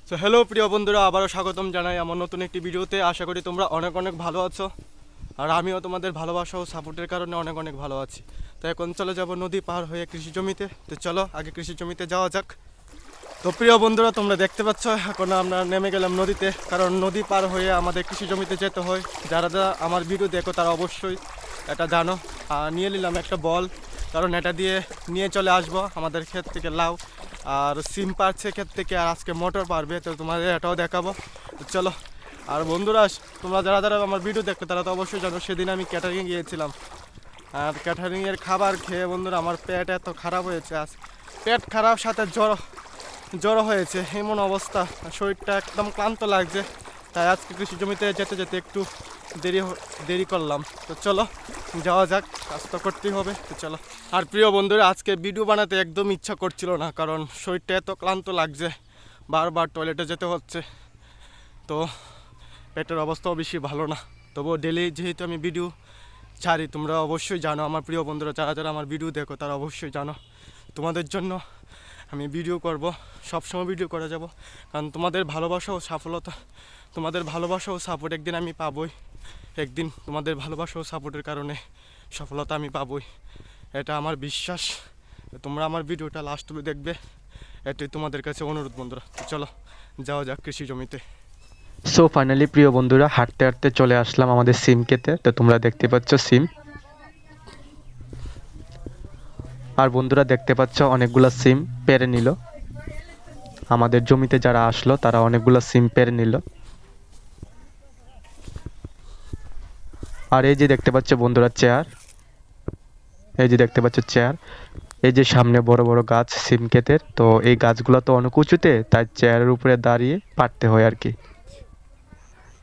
So hello প্রিয় বন্ধুরা, আবারও স্বাগতম জানাই আমার নতুন একটি ভিডিওতে। আশা করি তোমরা অনেক অনেক ভালো আছো, আর আমিও তোমাদের ভালোবাসা ও সাপোর্টের কারণে অনেক অনেক ভালো আছি। তো এখন চলে যাব নদী পার হয়ে কৃষি জমিতে। তো চলো আগে কৃষি জমিতে যাওয়া যাক। তো প্রিয় বন্ধুরা, তোমরা দেখতে পাচ্ছ এখন আমরা নেমে গেলাম নদীতে, কারণ নদী পার হয়ে আমাদের কৃষি জমিতে যেতে হয়। যারা যারা আমার ভিডিও দেখো তারা অবশ্যই এটা জানো। আর নিয়ে নিলাম একটা বল, কারণ এটা দিয়ে নিয়ে চলে আসবো আমাদের ক্ষেত থেকে লাউ আর সিম পারছে ক্ষেত থেকে, আর আজকে মোটর পারবে, তো তোমাদের এটাও দেখাবো। তো চলো। আর বন্ধুরা, তোমরা যারা যারা আমার ভিডিও দেখবে তারা তো অবশ্যই জানো সেদিন আমি ক্যাটারিংয়ে গিয়েছিলাম, আর ক্যাটারিংয়ের খাবার খেয়ে বন্ধুরা আমার পেট এত খারাপ হয়েছে। আজ পেট খারাপ সাথে জ্বর হয়েছে, এমন অবস্থা, শরীরটা একদম ক্লান্ত লাগছে। তাই আজকে কৃষি জমিতে যেতে যেতে একটু দেরি করলাম। তো চলো যাওয়া যাক, কাজ তো করতেই হবে। তো চলো। আর প্রিয় বন্ধুরা, আজকে ভিডিও বানাতে একদম ইচ্ছা করছিল না, কারণ শরীরটা এত ক্লান্ত লাগছে, বারবার টয়লেটে যেতে হচ্ছে, তো পেটের অবস্থাও বেশি ভালো না। তবুও ডেলি যেহেতু আমি ভিডিও ছাড়ি, তোমরা অবশ্যই জানো, আমার প্রিয় বন্ধুরা যারা যারা আমার ভিডিও দেখো তারা অবশ্যই জানো, তোমাদের জন্য আমি ভিডিও করব, সবসময় ভিডিও করে যাব, কারণ তোমাদের ভালোবাসা ও সফলতা, তোমাদের ভালোবাসা ও সাপোর্ট একদিন আমি পাবই। একদিন তোমাদের ভালোবাসা ও সাপোর্টের কারণে সফলতা আমি পাবই, এটা আমার বিশ্বাস। তোমরা আমার ভিডিওটা লাস্ট অবধি দেখবে, এটাই তোমাদের কাছে অনুরোধ বন্ধুরা। তো চলো যাওয়া যাক কৃষি জমিতে। সো ফাইনালি প্রিয় বন্ধুরা, হাঁটতে হাঁটতে চলে আসলাম আমাদের সিম ক্ষেতে। তো তোমরা দেখতে পাচ্ছ সিম, আর বন্ধুরা দেখতে পাচ্ছ অনেকগুলা সিম পেরে নিল। আমাদের জমিতে যারা আসলো তারা অনেকগুলা সিম পেরে নিল। আর এই যে দেখতে পাচ্ছ বন্ধুরা চেয়ার, এই যে দেখতে পাচ্ছ চেয়ার, এই যে সামনে বড় বড় গাছ সিম ক্ষেতের। তো এই গাছগুলো তো অনেক উঁচুতে, তাই চেয়ারের উপরে দাঁড়িয়ে পারতে হয় আর কি।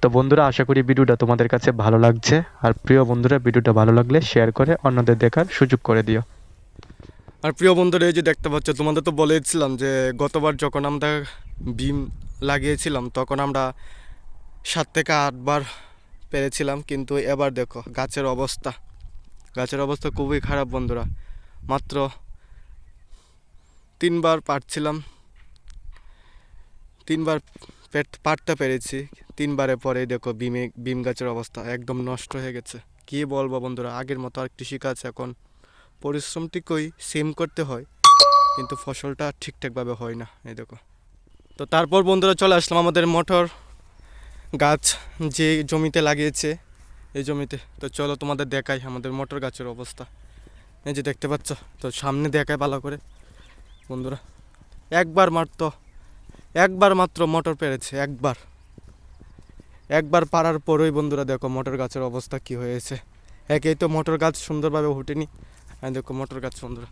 তো বন্ধুরা, আশা করি ভিডিওটা তোমাদের কাছে ভালো লাগছে। আর প্রিয় বন্ধুরা, ভিডিওটা ভালো লাগলে শেয়ার করে অন্যদের দেখার সুযোগ করে দিও। আর প্রিয় বন্ধুরা, এই যে দেখতে পাচ্ছ, তোমাদের তো বলেছিলাম যে গতবার যখন আমরা বিম লাগিয়েছিলাম তখন আমরা 7 থেকে 8 বার পেরেছিলাম, কিন্তু এবার দেখো গাছের অবস্থা খুবই খারাপ বন্ধুরা। মাত্র 3 বার পারছিলাম, 3 বার পারতে পেরেছি। 3 বারের পরে দেখো বিম গাছের অবস্থা একদম নষ্ট হয়ে গেছে। কী বলবো বন্ধুরা, আগের মতো আর কৃষিকাজ এখন পরিশ্রমটিকেই সেম করতে হয়, কিন্তু ফসলটা ঠিকঠাকভাবে হয় না। এই দেখো। তো তারপর বন্ধুরা চলে আসলাম আমাদের মটর গাছ যে জমিতে লাগিয়েছে, এই জমিতে। তো চলো তোমাদের দেখাই আমাদের মটর গাছের অবস্থা। এই যে দেখতে পাচ্ছ, তো সামনে দেখায় ভালো করে বন্ধুরা। একবার মাত্র মটর পেরেছে, একবার পারার পরই বন্ধুরা দেখো মটর গাছের অবস্থা কি হয়েছে। একেই তো মটর গাছ সুন্দরভাবে ওঠেনি, আর দেখো মটর গাছ বন্ধুরা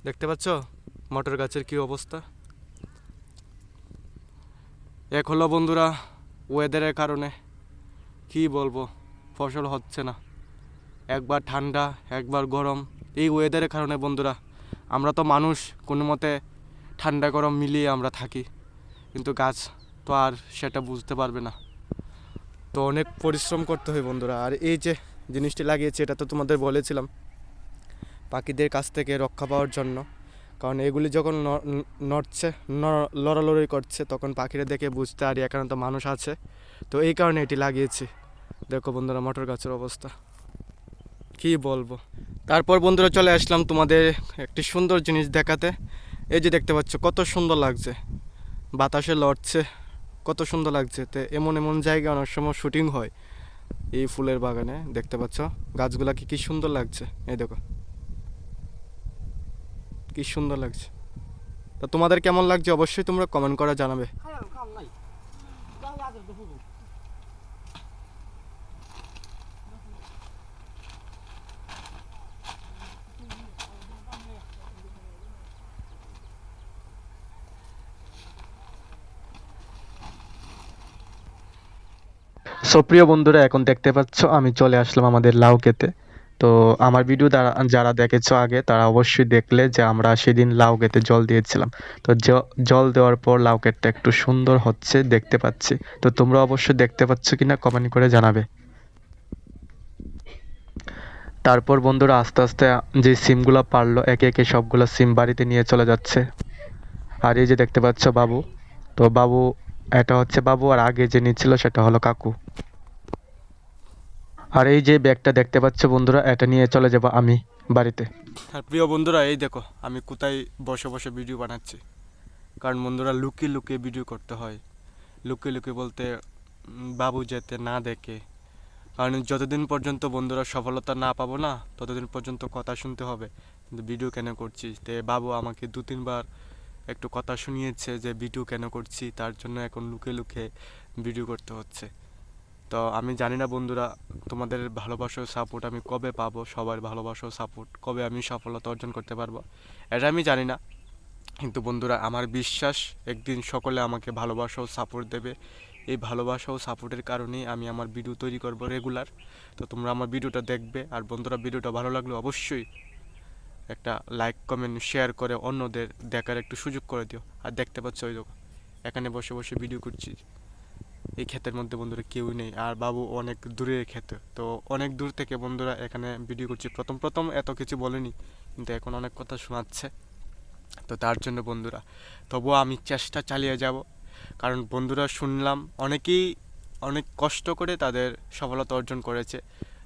দেখতে পাচ্ছ মটর গাছের কি অবস্থা। এক হলো বন্ধুরা ওয়েদারের কারণে, কি বলবো, ফসল হচ্ছে না। একবার ঠান্ডা একবার গরম, এই ওয়েদারের কারণে বন্ধুরা। আমরা তো মানুষ, কোনো মতে ঠান্ডা গরম মিলিয়ে আমরা থাকি, কিন্তু গাছ তো আর সেটা বুঝতে পারবে না। তো অনেক পরিশ্রম করতে হয় বন্ধুরা। আর এই যে জিনিসটি লাগিয়েছে, এটা তো তোমাদের বলেছিলাম পাখিদের কাছ থেকে রক্ষা পাওয়ার জন্য, কারণ এগুলি যখন নড়ছে, লড়ালড়ি করছে, তখন পাখিরা দেখে বুঝতে আর এখানে তো মানুষ আছে, তো এই কারণে এটি লাগিয়েছি। দেখো বন্ধুরা মটর গাছের অবস্থা, কি বলবো। তারপর বন্ধুরা চলে আসলাম তোমাদের একটি সুন্দর জিনিস দেখাতে। এই যে দেখতে পাচ্ছ কত সুন্দর লাগছে, বাতাসে লড়ছে, কত সুন্দর লাগছে। তো এমন এমন জায়গায় অনেক সময় শুটিং হয়, এই ফুলের বাগানে। দেখতে পাচ্ছ গাছগুলাকে কি সুন্দর লাগছে, এই দেখো কি সুন্দর লাগছে। তো তোমাদের কেমন লাগছে অবশ্যই তোমরা কমেন্ট করে জানাবে। সো প্রিয় বন্ধুরা, এখন দেখতে পাচ্ছ আমি চলে আসলাম আমাদের লাউ ক্ষেতে। তো আমার ভিডিও যারা দেখেছো আগে তারা অবশ্যই দেখলে যে আমরা সেদিন লাউ ক্ষেতে জল দিয়েছিলাম। তো জল দেওয়ার পর লাউ ক্ষেতটা একটু সুন্দর হচ্ছে দেখতে পাচ্ছি। তো তোমরা অবশ্যই দেখতে পাচ্ছ কিনা কমেন্ট করে জানাবে। তারপর বন্ধুরা আস্তে আস্তে যে সিমগুলো পারলো একে একে সবগুলো সিম বাড়িতে নিয়ে চলে যাচ্ছে। আর এই যে দেখতে পাচ্ছ বাবু, তো বাবু, এটা হচ্ছে বাবু, আর আগে যে নিচ্ছিল সেটা হলো কাকু। আর এই যে ব্যাগটা দেখতে পাচ্ছ বন্ধুরা, এটা নিয়ে চলে যাব আমি বাড়িতে। আর প্রিয় বন্ধুরা, এই দেখো আমি কোথায় বসে বসে ভিডিও বানাচ্ছি। কারণ বন্ধুরা, লুকিয়ে লুকিয়ে ভিডিও করতে হয়। লুকিয়ে লুকিয়ে বলতে বাবু যাতে না দেখে। কারণ যতদিন পর্যন্ত বন্ধুরা সফলতা না পাবো না, ততদিন পর্যন্ত কথা শুনতে হবে কিন্তু ভিডিও কেন করছি। তে বাবু আমাকে 2-3 বার একটু কথা শুনিয়েছে যে ভিডিও কেন করছি, তার জন্য এখন লুকিয়ে লুকিয়ে ভিডিও করতে হচ্ছে। তো আমি জানি না বন্ধুরা, তোমাদের ভালোবাসা ও সাপোর্ট আমি কবে পাবো, সবার ভালোবাসা ও সাপোর্ট কবে আমি সফলতা অর্জন করতে পারবো, এটা আমি জানি না। কিন্তু বন্ধুরা, আমার বিশ্বাস একদিন সকলে আমাকে ভালোবাসা ও সাপোর্ট দেবে। এই ভালোবাসা ও সাপোর্টের কারণেই আমি আমার ভিডিও তৈরি করব রেগুলার। তো তোমরা আমার ভিডিওটা দেখবে, আর বন্ধুরা ভিডিওটা ভালো লাগলে অবশ্যই একটা লাইক কমেন্ট শেয়ার করে অন্যদের দেখার একটু সুযোগ করে দিও। আর দেখতে পাচ্ছ ওই দেখো, এখানে বসে বসে ভিডিও করছি। এই ক্ষেতের মধ্যে বন্ধুরা কেউই নেই, আর বাবু অনেক দূরে ক্ষেতে, তো অনেক দূর থেকে বন্ধুরা এখানে ভিডিও করছি। প্রথম প্রথম এত কিছু বলেনি, কিন্তু এখন অনেক কথা শোনাচ্ছে। তো তার জন্য বন্ধুরা, তবুও আমি চেষ্টা চালিয়ে যাব। কারণ বন্ধুরা, শুনলাম অনেকেই অনেক কষ্ট করে তাদের সফলতা অর্জন করেছে।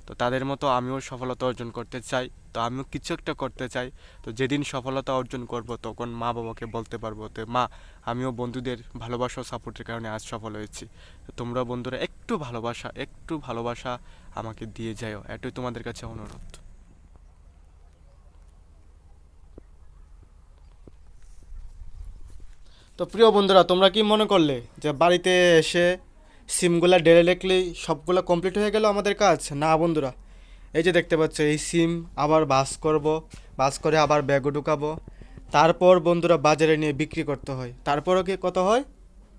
তো তাদের মতো আমিও সফলতা অর্জন করতে চাই। তো আমিও কিছু একটা করতে চাই। তো যেদিন সফলতা অর্জন করব, তখন মা বাবাকে বলতে পারবো তো মা, আমিও বন্ধুদের ভালোবাসা ও সাপোর্টের কারণে আজ সফল হয়েছি। তো তোমরা বন্ধুরা একটু ভালোবাসা আমাকে দিয়ে যাও, এটাই তোমাদের কাছে অনুরোধ। তো প্রিয় বন্ধুরা, তোমরা কি মনে করলে যে বাড়িতে এসে সিমগুলা ডেলে লেখলেই সবগুলো কমপ্লিট হয়ে গেল আমাদের কাজ? না বন্ধুরা, এই যে দেখতে পাচ্ছ, এই সিম আবার বাস করব, বাস করে আবার ব্যাগও ঢুকাবো, তারপর বন্ধুরা বাজারে নিয়ে বিক্রি করতে হয়। তারপরও কি কত হয়?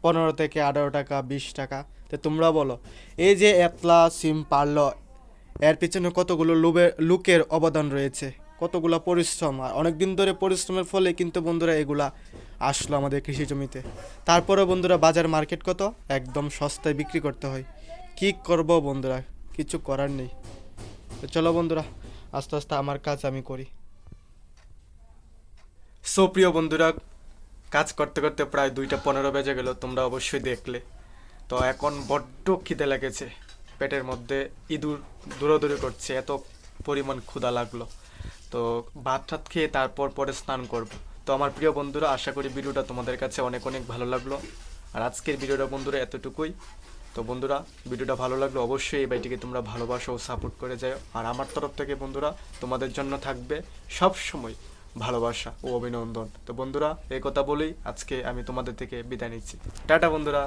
15 থেকে 18 টাকা, 20 টাকা। তো তোমরা বলো, এই যে এতলা সিম পারলো, এর পিছনে কতগুলো লোকের অবদান রয়েছে, কতগুলো পরিশ্রম, আর অনেক দিন ধরে পরিশ্রমের ফলে কিন্তু বন্ধুরা এগুলা আসলো আমাদের কৃষি জমিতে। তারপরে বন্ধুরা, বাজার মার্কেট কত, একদম সস্তায় বিক্রি করতে হয়। কি করব বন্ধুরা, কিছু করার নেই। তো চলো বন্ধুরা, আস্তে আস্তে আমার কাজ আমি করি। সো প্রিয় বন্ধুরা, কাজ করতে করতে প্রায় 2টা 15 বেজে গেল, তোমরা অবশ্যই দেখলে। তো এখন বড্ড খিদে লেগেছে, পেটের মধ্যে ইঁদুর দৌড়াদৌড়ি করছে, এত পরিমাণ ক্ষুধা লাগলো। তো ভাত টাত খেয়ে তারপর পরে স্নান করব। তো আমার প্রিয় বন্ধুরা, আশা করি ভিডিওটা তোমাদের কাছে অনেক অনেক ভালো লাগলো। আর আজকের ভিডিওটা বন্ধুরা এতটুকুই। তো বন্ধুরা, ভিডিওটা ভালো লাগলো অবশ্যই এই ভাইটিকে তোমরা ভালোবাসো ও সাপোর্ট করে যাও। আর আমার তরফ থেকে বন্ধুরা তোমাদের জন্য থাকবে সব সময় ভালোবাসা ও অভিনন্দন। তো বন্ধুরা, এই কথা বলেই আজকে আমি তোমাদের থেকে বিদায় নিচ্ছি। টাটা বন্ধুরা।